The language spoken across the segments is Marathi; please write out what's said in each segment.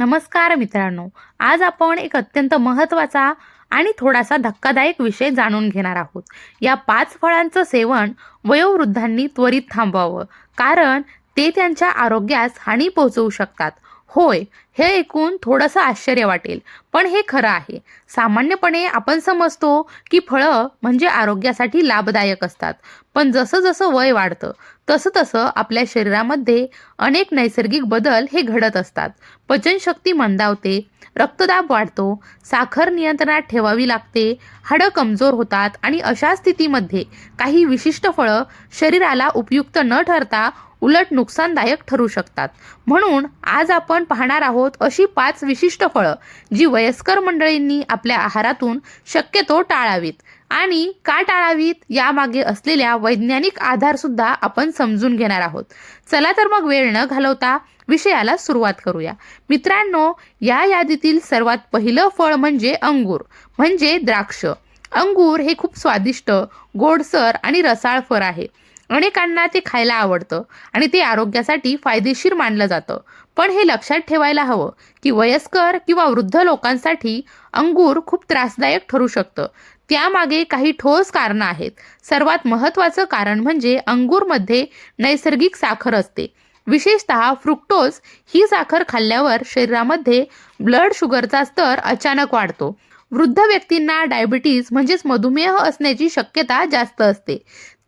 नमस्कार मित्रांनो, आज आपण एक अत्यंत महत्त्वाचा आणि थोडासा धक्कादायक विषय जाणून घेणार आहोत. या 5 फळांचं सेवन वयोवृद्धांनी त्वरित थांबवावं, कारण ते त्यांच्या आरोग्यास हानी पोहोचवू शकतात. होय, हे ऐकून थोडंसं आश्चर्य वाटेल, पण हे खरं आहे. सामान्यपणे आपण समजतो की फळं म्हणजे आरोग्यासाठी लाभदायक असतात, पण जसं-जसं वय वाढतं, तसं-तसं आपल्या शरीरामध्ये अनेक नैसर्गिक बदल हे घडत असतात. पचनशक्ती मंदावते, रक्तदाब वाढतो, साखर नियंत्रणात ठेवावी लागते, हाडं कमजोर होतात आणि अशा स्थितीमध्ये काही विशिष्ट फळं शरीराला उपयुक्त न ठरता उलट नुकसानदायक ठरू शकतात. म्हणून आज आपण पाहणार आहोत अशी 5 विशिष्ट फळं जी वयस्कर मंडळींनी आपल्या आहारातून शक्यतो टाळावीत. आणि का टाळावीत यामागे असलेल्या वैज्ञानिक आधार सुद्धा आपण समजून घेणार आहोत. चला तर मग वेळ न घालवता विषयाला सुरुवात करूया. मित्रांनो, या यादीतील सर्वात पहिलं फळ म्हणजे अंगूर म्हणजे द्राक्ष. अंगूर हे खूप स्वादिष्ट, गोडसर आणि रसाळ फळ आहे. अनेकांना ते खायला आवडतं आणि ते आरोग्यासाठी फायदेशीर मानलं जातं. पण हे लक्षात ठेवायला हवं की वयस्कर किंवा वृद्ध लोकांसाठी अंगूर खूप त्रासदायक ठरू शकतं. त्यामागे काही ठोस कारणं आहेत. सर्वात महत्त्वाचं कारण म्हणजे अंगूरमध्ये नैसर्गिक साखर असते. विशेषतः फ्रुक्टोज ही साखर खाल्ल्यावर शरीरामध्ये ब्लड शुगरचा स्तर अचानक वाढतो. वृद्ध व्यक्तींना डायबिटीज म्हणजेच मधुमेह असण्याची शक्यता जास्त असते.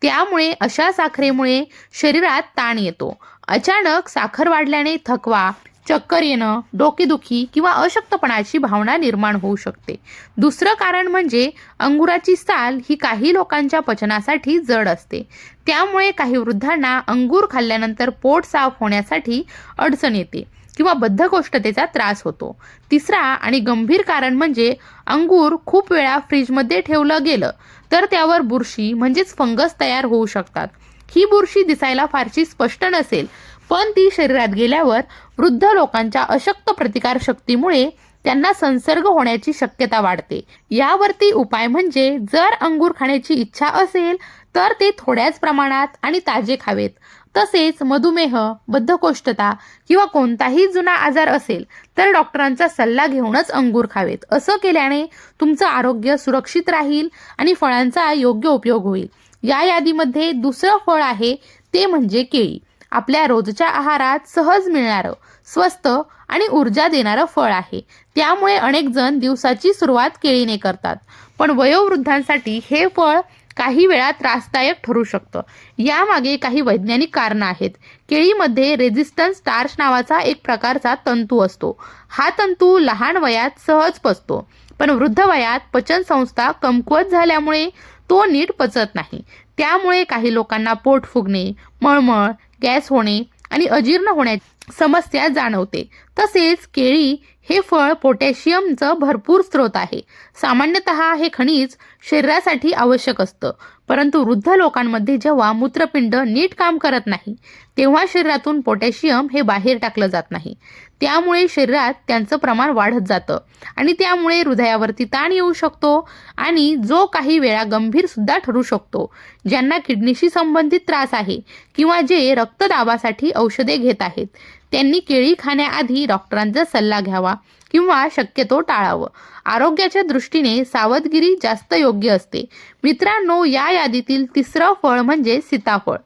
त्यामुळे अशा साखरेमुळे शरीरात ताण येतो. अचानक साखर वाढल्याने थकवा, चक्कर येणं, डोकेदुखी किंवा अशक्तपणाची भावना निर्माण होऊ शकते. दुसरं कारण म्हणजे अंगुराची साल ही काही लोकांच्या पचनासाठी जड असते. त्यामुळे काही वृद्धांना अंगूर खाल्ल्यानंतर पोट साफ होण्यासाठी अडचण येते किंवा बद्धकोष्ठतेचा त्रास होतो. तिसरा आणि गंभीर कारण म्हणजे अंगूर खूप वेळा फ्रीजमध्ये ठेवलं गेलं तर त्यावर बुरशी म्हणजेच फंगस तयार होऊ शकतात. ही बुरशी दिसायला फारशी स्पष्ट नसेल, पण ती शरीरात गेल्यावर वृद्ध लोकांच्या अशक्त प्रतिकार शक्तीमुळे त्यांना संसर्ग होण्याची शक्यता वाढते. यावरती उपाय म्हणजे जर अंगूर खाण्याची इच्छा असेल तर ते थोड्याच प्रमाणात आणि ताजे खावेत. तसेच मधुमेह, बद्धकोष्ठता किंवा कोणताही जुना आजार असेल तर डॉक्टरांचा सल्ला घेऊनच अंगूर खावेत. असं केल्याने तुमचं आरोग्य सुरक्षित राहील आणि फळांचा योग्य उपयोग होईल. या यादीमध्ये दुसरं फळ आहे ते म्हणजे केळी. आपल्या रोजच्या आहारात सहज मिळणारं, स्वस्त आणि ऊर्जा देणारं फळ आहे. त्यामुळे अनेक जण दिवसाची सुरुवात केळीने करतात. पण वयोवृद्धांसाठी हे फळ काही वेळा त्रासदायक ठरू शकतं. यामागे काही वैज्ञानिक कारणं आहेत. केळीमध्ये रेझिस्टन्स स्टार्च नावाचा एक प्रकारचा तंतू असतो. हा तंतू लहान वयात सहज पचतो, पण वृद्ध वयात पचनसंस्था कमकुवत झाल्यामुळे तो नीट पचत नाही. त्यामुळे काही लोकांना पोट फुगणे, मळमळ, गॅस होणे आणि अजीर्ण होण्याची समस्या जाणवते. तसेच केळी हे फळ पोटॅशियमचं भरपूर स्रोत आहे. सामान्यतः हे खनिज शरीरासाठी आवश्यक असतं, परंतु वृद्ध लोकांमध्ये जेव्हा मूत्रपिंड नीट काम करत नाही तेव्हा शरीरातून पोटॅशियम हे बाहेर टाकलं जात नाही. त्यामुळे शरीरात त्यांचं प्रमाण वाढत जातं आणि त्यामुळे हृदयावरती ताण येऊ शकतो आणि जो काही वेळा गंभीर सुद्धा ठरू शकतो. ज्यांना किडनीशी संबंधित त्रास आहे किंवा जे रक्तदाबासाठी औषधे घेत आहेत त्यांनी केळी खाण्याआधी डॉक्टरांचा सल्ला घ्यावा किंवा शक्यतो टाळावं. आरोग्याच्या दृष्टीने सावधगिरी जास्त योग्य असते. मित्रांनो, या यादीतील तिसरं फळ म्हणजे सीताफळ.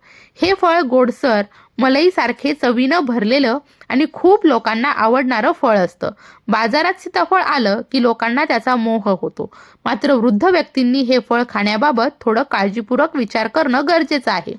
हे फळ गोडसर, मलईसारखे चवीनं भरलेलं आणि खूप लोकांना आवडणारं फळ असतं. बाजारात सीताफळ आलं की लोकांना त्याचा मोह होतो. मात्र वृद्ध व्यक्तींनी हे फळ खाण्याबाबत थोडं काळजीपूर्वक विचार करणं गरजेचं आहे.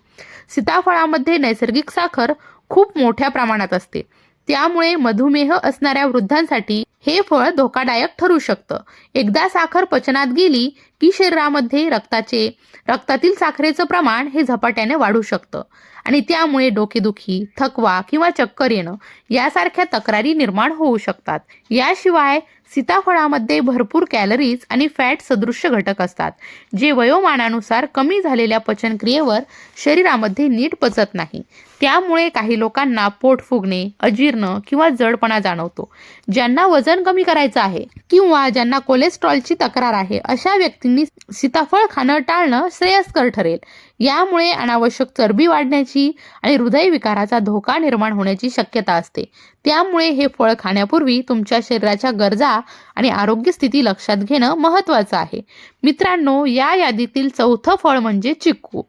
सीताफळामध्ये नैसर्गिक साखर खूप मोठ्या प्रमाणात असते. त्यामुळे मधुमेह असणाऱ्या वृद्धांसाठी हे फळ धोकादायक ठरू शकतं. एकदा साखर पचनात गेली की शरीरामध्ये रक्तातील साखरेचं प्रमाण हे झपाट्याने वाढू शकतं आणि त्यामुळे डोकेदुखी, थकवा किंवा चक्कर येणं यासारख्या तक्रारी निर्माण होऊ शकतात. याशिवाय सीताफळामध्ये भरपूर कॅलरीज आणि फॅट सदृश्य घटक असतात, जे वयोमानानुसार कमी झालेल्या पचनक्रियेवर शरीरामध्ये नीट पचत नाही. त्यामुळे काही लोकांना पोट फुगणे, अजीर्ण किंवा जडपणा जाणवतो. ज्यांना वजन कमी करायचं आहे किंवा ज्यांना कोलेस्ट्रॉलची तक्रार आहे अशा व्यक्तींनी सीताफळ खाणं टाळणं श्रेयस्कर ठरेल. यामुळे अनावश्यक चरबी वाढण्याची आणि हृदयविकाराचा धोका निर्माण होण्याची शक्यता असते. त्यामुळे हे फळ खाण्यापूर्वी तुमच्या शरीराच्या गरजा आणि आरोग्य स्थिती लक्षात घेणं महत्त्वाचं आहे. मित्रांनो, या यादीतील चौथं फळ म्हणजे चिकू.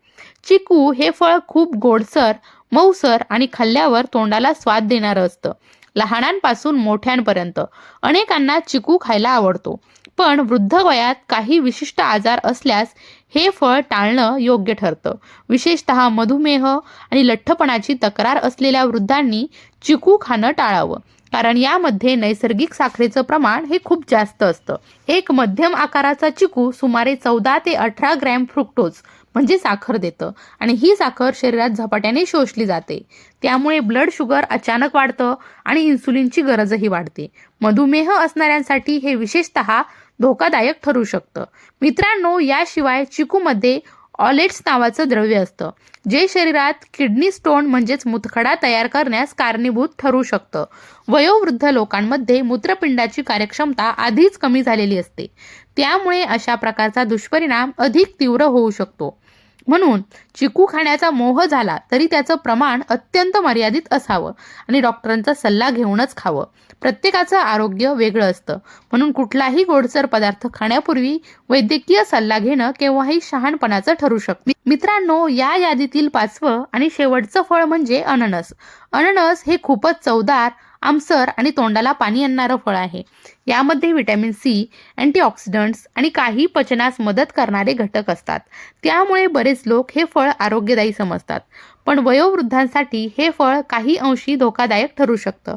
चिकू हे फळ खूप गोडसर, मऊसर आणि खाल्ल्यावर तोंडाला स्वाद देणारं असतं. लहानांपासून मोठ्यांपर्यंत अनेकांना चिकू खायला आवडतो. पण वृद्ध वयात काही विशिष्ट आजार असल्यास हे फळ टाळणं योग्य ठरतं. विशेषतः मधुमेह आणि लठ्ठपणाची तक्रार असलेल्या वृद्धांनी चिकू खाणं टाळावं, कारण यामध्ये नैसर्गिक साखरेचं प्रमाण हे खूप जास्त असतं. एक मध्यम आकाराचा चिकू सुमारे 14 ते 18 ग्रॅम फ्रुक्टोज म्हणजे साखर देतं आणि ही साखर शरीरात झपाट्याने शोषली जाते. त्यामुळे ब्लड शुगर अचानक वाढतं आणि इन्सुलिनची गरजही वाढते. मधुमेह असणाऱ्यांसाठी हे विशेषतः धोकादायक ठरू शकतं. मित्रांनो, याशिवाय चिकूमध्ये ऑलेट्स नावाचं द्रव्य असतं, जे शरीरात किडनी स्टोन म्हणजेच मूतखडा तयार करण्यास कारणीभूत ठरू शकतं. वयोवृद्ध लोकांमध्ये मूत्रपिंडाची कार्यक्षमता आधीच कमी झालेली असते. त्यामुळे अशा प्रकारचा दुष्परिणाम अधिक तीव्र होऊ शकतो. म्हणून चिकू खाण्याचा मोह झाला तरी त्याचं प्रमाण अत्यंत मर्यादित असावं आणि डॉक्टरांचा सल्ला घेऊनच खावं. प्रत्येकाचं आरोग्य वेगळं असतं, म्हणून कुठलाही गोडसर पदार्थ खाण्यापूर्वी वैद्यकीय सल्ला घेणं केव्हाही शहाणपणाचं ठरू शकतं. मित्रांनो, या यादीतील 5वं आणि शेवटचं फळ म्हणजे अननस. अननस हे खूपच चवदार, आमसर आणि तोंडाला पाणी आणणारं फळ आहे. यामध्ये व्हिटॅमिन सी, अँटीऑक्सिडंट्स आणि काही पचनास मदत करणारे घटक असतात. त्यामुळे बरेच लोक हे फळ आरोग्यदायी समजतात. पण वयोवृद्धांसाठी हे फळ काही अंशी धोकादायक ठरू शकतं.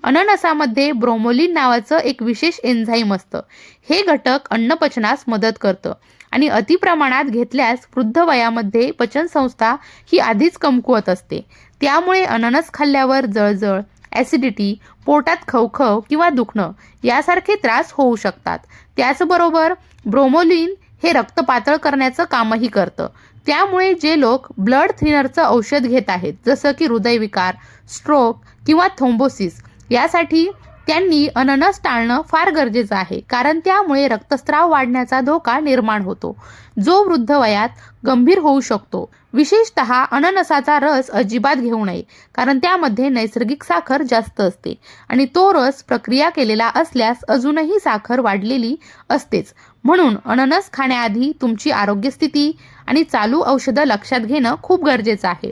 अननसामध्ये ब्रोमोलिन नावाचं एक विशेष एन्झाईम असतं. हे घटक अन्नपचनास मदत करतं आणि अतिप्रमाणात घेतल्यास वृद्ध वयामध्ये पचनसंस्था ही आधीच कमकुवत असते. त्यामुळे अननस खाल्ल्यावर जळजळ, ॲसिडिटी, पोटात खवखव किंवा दुखणं यासारखे त्रास होऊ शकतात. त्याचबरोबर ब्रोमोलिन हे रक्त पातळ करण्याचं कामही करतं. त्यामुळे जे लोक ब्लड थिनरचं औषध घेत आहेत, जसं की हृदयविकार, स्ट्रोक किंवा थ्रोम्बोसिस, यासाठी त्यांनी अननस टाळणं फार गरजेचं आहे, कारण त्यामुळे रक्तस्राव वाढण्याचा धोका निर्माण होतो, जो वृद्ध वयात गंभीर होऊ शकतो. विशेषतः अननसाचा रस अजिबात घेऊ नये, कारण त्यामध्ये नैसर्गिक साखर जास्त असते आणि तो रस प्रक्रिया केलेला असल्यास अजूनही साखर वाढलेली असतेच. म्हणून अननस खाण्याआधी तुमची आरोग्य स्थिती आणि चालू औषधं लक्षात घेणं खूप गरजेचं आहे.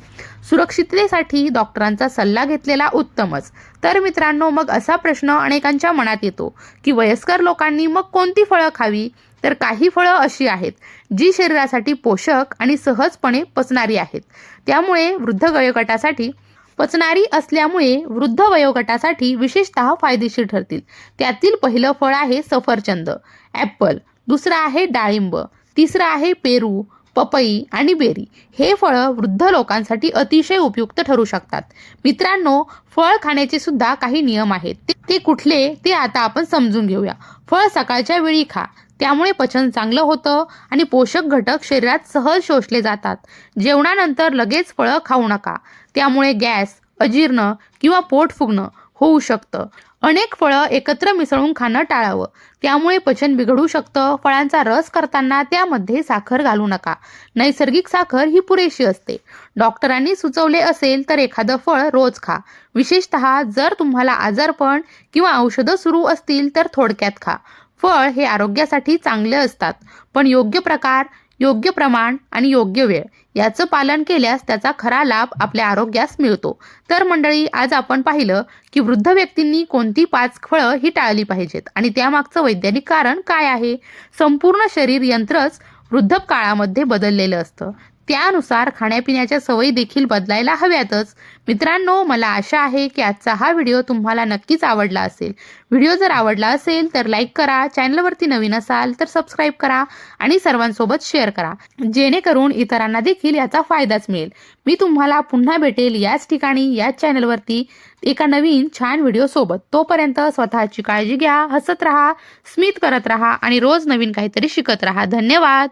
सुरक्षिततेसाठी डॉक्टरांचा सल्ला घेतलेला उत्तमच. तर मित्रांनो, मग असा प्रश्न अनेकांच्या मनात येतो की वयस्कर लोकांनी मग कोणती फळं खावी? तर काही फळं अशी आहेत जी शरीरासाठी पोषक आणि सहजपणे पचणारी आहेत. त्यामुळे वृद्ध वयोगटासाठी वृद्ध वयोगटासाठी विशेषतः फायदेशीर ठरतील. त्यातील पहिलं फळ आहे सफरचंद, ॲपल. दुसरं आहे डाळिंब. तिसरं आहे पेरू, पपई आणि बेरी. हे फळं वृद्ध लोकांसाठी अतिशय उपयुक्त ठरू शकतात. मित्रांनो, फळ खाण्याचे सुद्धा काही नियम आहेत. ते कुठले ते आता आपण समजून घेऊया. फळ सकाळच्या वेळी खा, त्यामुळे पचन चांगलं होतं आणि पोषक घटक शरीरात सहज शोषले जातात. जेवणानंतर लगेच फळं खाऊ नका, त्यामुळे गॅस, अजीर्ण किंवा पोट फुगणं होऊ शकतं. अनेक फळं एकत्र मिसळून खाणं टाळावं, त्यामुळे पचन बिघडू शकतं. फळांचा रस करताना त्यामध्ये साखर घालू नका. नैसर्गिक साखर ही पुरेशी असते. डॉक्टरांनी सुचवले असेल तर एखादं फळ रोज खा. विशेषतः जर तुम्हाला आजारपण किंवा औषधं सुरू असतील तर थोडक्यात खा. फळ हे आरोग्यासाठी चांगले असतात, पण योग्य प्रकार, योग्य प्रमाण आणि योग्य वेळ याचं पालन केल्यास त्याचा खरा लाभ आपल्या आरोग्यास मिळतो. तर मंडळी, आज आपण पाहिलं की वृद्ध व्यक्तींनी कोणती 5 फळं ही टाळली पाहिजेत आणि त्यामागचं वैज्ञानिक कारण काय आहे. संपूर्ण शरीर यंत्रच वृद्धकाळामध्ये बदललेलं असतं. त्यानुसार खाण्यापिण्याच्या सवयी देखील बदलायला हव्यातच. मित्रांनो, मला आशा आहे की आजचा हा व्हिडिओ तुम्हाला नक्कीच आवडला असेल. व्हिडिओ जर आवडला असेल तर लाईक करा, चॅनलवरती नवीन असाल तर सबस्क्राईब करा आणि सर्वांसोबत शेअर करा, जेणेकरून इतरांना देखील याचा फायदाच मिळेल. मी तुम्हाला पुन्हा भेटेल याच ठिकाणी, याच चॅनलवरती एका नवीन छान व्हिडिओ सोबत. तोपर्यंत स्वतःची काळजी घ्या, हसत राहा, स्मित करत राहा आणि रोज नवीन काहीतरी शिकत राहा. धन्यवाद.